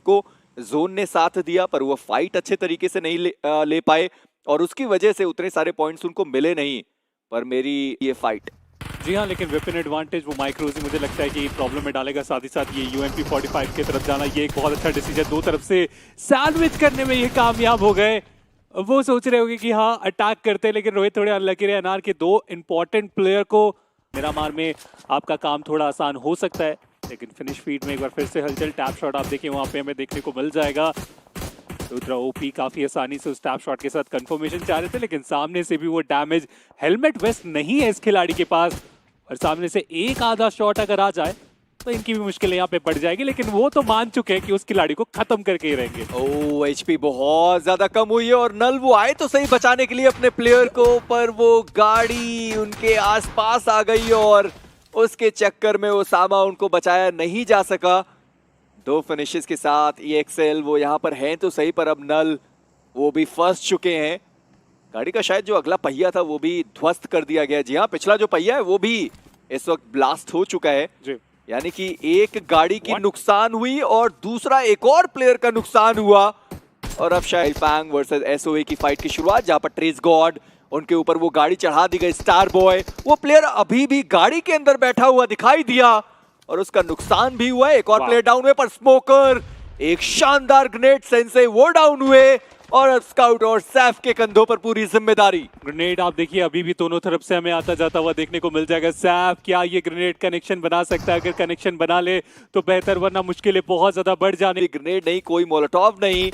उनको जोन ने साथ दिया, पर वो फाइट अच्छे तरीके से नहीं ले पाए और उसकी वजह से उतने सारे पॉइंट्स उनको मिले नहीं। पर मेरी ये फाइट, जी हाँ, लेकिन वेपन एडवांटेज वो माइक्रोजी मुझे लगता है कि प्रॉब्लम में डालेगा। साथ ही साथ ये UMP 45 की तरफ जाना, ये एक बहुत अच्छा डिसीजन, दो तरफ से सैंडविच करने में ये कामयाब हो गए। वो सोच रहे होंगे कि हाँ अटैक करते हैं, लेकिन रोहित थोड़े अनलकी रहे। अनार के दो इंपॉर्टेंट प्लेयर को मेरा मार में आपका काम थोड़ा आसान हो सकता है, लेकिन फिनिश फीड में एक बार फिर से हलचल। टैप शॉट आप देखिए वहाँ पे हमें देखने को मिल जाएगा। रुद्रा ओपी काफी आसानी से उस टैप शॉट के साथ कंफर्मेशन चाह रहे थे, लेकिन सामने से भी वो डैमेज, हेलमेट वेस्ट नहीं है इस खिलाड़ी के पास, और सामने से एक आधा शॉट अगर आ जाए तो इनकी भी मुश्किलें यहाँ पे बढ़ जाएगी। लेकिन वो तो मान चुके हैं कि उस खिलाड़ी को खत्म करके ही रहेंगे। ओ HP बहुत ज्यादा कम हुई है और नल वो आए तो सही बचाने के लिए अपने प्लेयर को, पर वो गाड़ी उनके आसपास आ गई और उसके चक्कर में ओसामा उनको बचाया नहीं जा सका। दो फिनिशेस के साथ EXL वो यहाँ पर हैं तो सही, पर अब नल वो भी फंस चुके हैं। गाड़ी का शायद जो अगला पहिया था वो भी ध्वस्त कर दिया गया। जी हाँ, पिछला जो पहिया है वो भी इस वक्त ब्लास्ट हो चुका है जी। यानी कि एक गाड़ी की नुकसान हुई और दूसरा एक और प्लेयर का नुकसान हुआ। और अब शायद फैंग वर्सेस SOA की फाइट की शुरुआत, जहां पर ट्रेस गॉड उनके ऊपर वो गाड़ी चढ़ा दी गई। स्टार बॉय वो प्लेयर अभी भी गाड़ी के अंदर बैठा हुआ दिखाई दिया और उसका नुकसान भी हुआ। एक और प्लेयर डाउन हुए, पर स्मोकर एक शानदार ग्रेनेड सेंसे वो डाउन हुए और अब स्काउट और सैफ के कंधों पर पूरी जिम्मेदारी। ग्रेनेड आप देखिए अभी भी दोनों तरफ से हमें आता जाता हुआ देखने को मिल जाएगा। सैफ क्या ये ग्रेनेड कनेक्शन बना सकता है? अगर कनेक्शन बना ले तो बेहतर, वरना मुश्किलें बहुत ज्यादा बढ़ जाने। ग्रेनेड नहीं, कोई मोलोटॉव नहीं,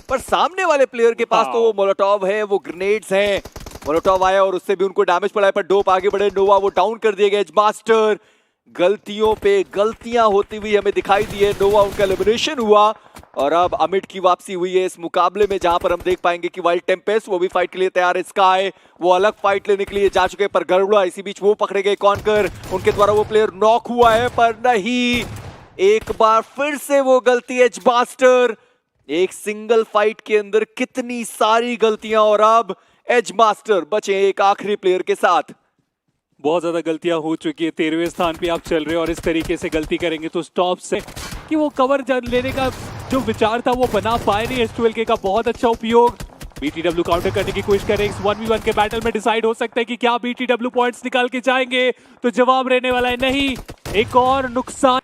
पर सामने वाले प्लेयर के पास तो वो मोलोटॉव है, वो ग्रेनेड्स हैं। मोलोटॉव आया और उससे भी उनको डैमेज पड़ा है, पर डोप आगे बढ़े। नोवा वो डाउन कर दिए गए। एजमास्टर गलतियों पे गलतियां होती हुई हमें दिखाई दी है। नोवा उनका एलिमिनेशन हुआ और अब अमिट की वापसी हुई है इस मुकाबले में, जहां पर हम देख पाएंगे कि वाइल्ड टेम्पेस्ट वो भी फाइट के लिए तैयार है। स्काई वो अलग फाइट लेने के लिए जा चुके हैं, पर गरुड़ा इसी बीच वो पकड़े गए। कॉन्कर उनके द्वारा वो प्लेयर नॉक हुआ है, पर नहीं, एक बार फिर से वो गलती। एजमास्टर एक सिंगल फाइट के अंदर कितनी सारी गलतियां, और अब एजमास्टर बचे एक आखिरी प्लेयर के साथ। बहुत ज्यादा गलतियां हो चुकी है। 13वें स्थान पे आप चल रहे हो और इस तरीके से गलती करेंगे तो स्टॉप से कि वो कवर लेने का जो विचार था वो बना पाए नहीं। S12K का बहुत अच्छा उपयोग, BTW काउंटर करने की कोशिश करें। इस 1v1 के बैटल में डिसाइड हो सकता है कि क्या BTW पॉइंट्स निकाल के जाएंगे, तो जवाब रहने वाला है नहीं। एक और नुकसान।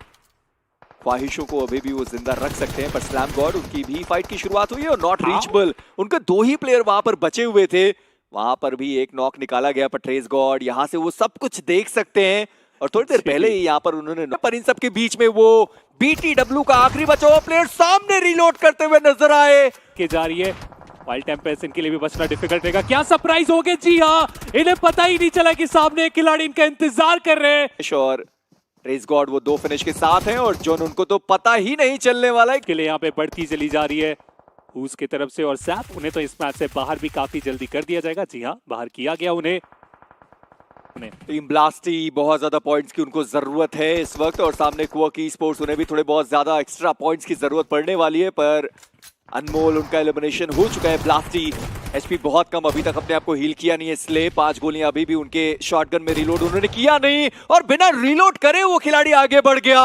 ख्वाहिशों को अभी भी वो जिंदा रख सकते हैं, पर स्लैम गॉड उनकी भी फाइट की शुरुआत हुई है और नॉट रीचेबल। उनके दो ही प्लेयर वहां पर बचे हुए थे, वहां पर भी एक नॉक निकाला गया। पर ट्रेस गॉड यहाँ से वो सब कुछ देख सकते हैं और थोड़ी देर पहले ही यहाँ पर उन्होंने, पर इन सब के बीच में वो BTW का आखिरी बचा हुआ प्लेयर सामने रीलोड करते हुए नजर आए के जा रही है। वाइल्ड टेम्पेस्ट इनके लिए भी बचना डिफिकल्ट रहेगा। क्या सरप्राइज हो गए? जी हाँ, इन्हें पता ही नहीं चला कि सामने एक खिलाड़ी इनका इंतजार कर रहे हैं। और ट्रेस गॉड वो दो फिनिश के साथ हैं और जोन उनको तो पता ही नहीं चलने वाला है। के लिए यहाँ पे बढ़ती चली जा रही है हूस की तरफ से, और सैप उन्हें तो इस मैच से बाहर भी काफी जल्दी कर दिया जाएगा। जी हाँ, बाहर किया गया उन्हें। टीम ब्लास्टी बहुत ज्यादा पॉइंट्स की उनको जरूरत है इस वक्त, और सामने क्वर्क ई-स्पोर्ट्स उन्हें भी थोड़े बहुत ज्यादा एक्स्ट्रा पॉइंट्स की जरूरत पड़ने वाली है। पर अनमोल उनका एलिमिनेशन हो चुका है। ब्लास्टी HP बहुत कम, अभी तक अपने आप को हील किया नहीं है, इसलिए 5 गोलियां अभी भी उनके शॉटगन में रीलोड उन्होंने किया नहीं, और बिना रीलोड करे वो खिलाड़ी आगे बढ़ गया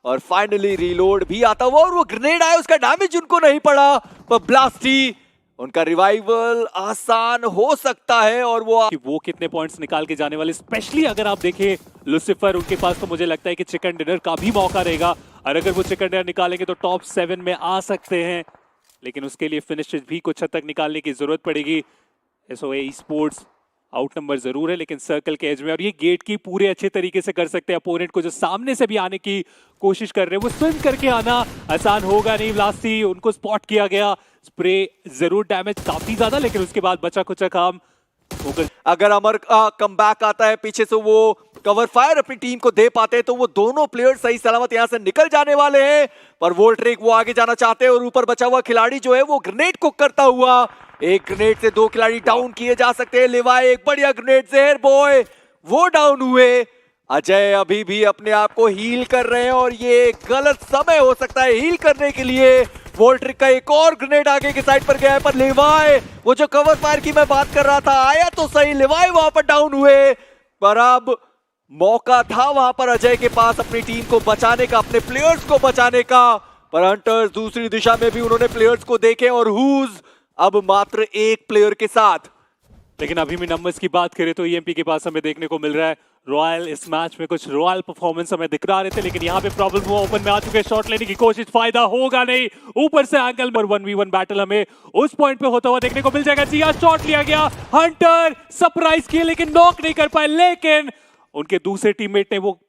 और फाइनली रीलोड भी आता हुआ और वो ग्रेनेड आया, उसका डैमेज उनको नहीं पड़ा। पर ब्लास्टी उनका रिवाइवल आसान हो सकता है और वो कितने पॉइंट्स निकाल के जाने वाले, स्पेशली अगर आप देखें लुसिफर उनके पास, तो मुझे लगता है कि चिकन डिनर का भी मौका रहेगा, और अगर वो चिकन डिनर निकालेंगे तो टॉप 7 में आ सकते हैं, लेकिन उसके लिए फिनिशेस भी कुछ हद तक निकालने की जरूरत पड़ेगी। SOA ई-स्पोर्ट्स आउट नंबर जरूर है, लेकिन सर्कल के एज में, और ये गेट की पूरे अच्छे तरीके से कर सकते हैं। अपोनेंट को जो सामने से भी आने की कोशिश कर रहे हैं, वो स्विम करके आना आसान होगा नहीं। ब्लास्टी उनको स्पॉट किया गया, स्प्रे जरूर डैमेज काफी ज्यादा, लेकिन उसके बाद बचा कुचा काम। अगर अमर कमबैक आता है पीछे से, वो कवर फायर अपनी टीम को दे पाते हैं, तो वो दोनों प्लेयर सही सलामत यहां से निकल जाने वाले हैं। पर वोल्ट्रिक वो आगे जाना चाहते हैं और ऊपर बचा हुआ खिलाड़ी जो है वो ग्रेनेड को करता हुआ, एक ग्रेनेड से 2 खिलाड़ी डाउन किए जा सकते हैं। लेवाई एक बढ़िया ग्रेनेड से, एयर बॉय वो डाउन हुए। अजय अभी भी अपने आप को हील कर रहे हैं और ये गलत समय हो सकता है हील करने के लिए। वोल्ट्रिक का एक और ग्रेनेड आगे की साइड पर गया है, पर लेवाई वो जो कवर फायर की मैं बात कर रहा था आया तो सही, लेवाई वहां पर डाउन हुए। पर अब मौका था वहां पर अजय के पास अपनी टीम को बचाने का, अपने प्लेयर्स को बचाने का, पर हंटर्स दूसरी दिशा में भी उन्होंने प्लेयर्स को देखे और हुज अब मात्र एक प्लेयर के साथ। लेकिन अभी भी नंबर्स की बात करें तो ईएमपी के पास हमें देखने को मिल रहा है रॉयल इस मैच में कुछ रॉयल परफॉर्मेंस हमें दिख रहे थे, लेकिन यहाँ पे प्रॉब्लम हुआ। ओपन में आ चुके, शॉट लेने की कोशिश, फायदा होगा नहीं। ऊपर से एंगल पर 1v1 बैटल हमें उस पॉइंट पे होता हुआ देखने को मिल जाएगा। जी हाँ, शॉट लिया गया, हंटर सरप्राइज किए लेकिन नॉक नहीं कर पाए, लेकिन उनके दूसरे टीममेट ने वो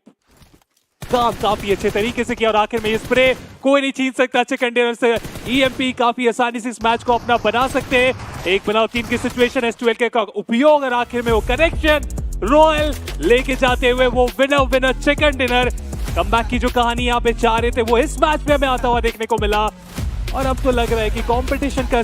काम काफी अच्छे तरीके से किया और आखिर में ये स्प्रे कोई नहीं छीन सकता अच्छे कंटेनर से। ईएमपी काफी आसानी से इस मैच को अपना बना सकते हैं। एक बनाओ तीन की सिचुएशन, S12 का उपयोग और आखिर में वो कनेक्शन, रॉयल लेके जाते हुए वो विनर चिकन डिनर। कमबैक की जो कहानी यहाँ पे चाह रहे थे वो इस मैच में हमें आता हुआ देखने को मिला और अब तो लग रहा है कि कंपटीशन का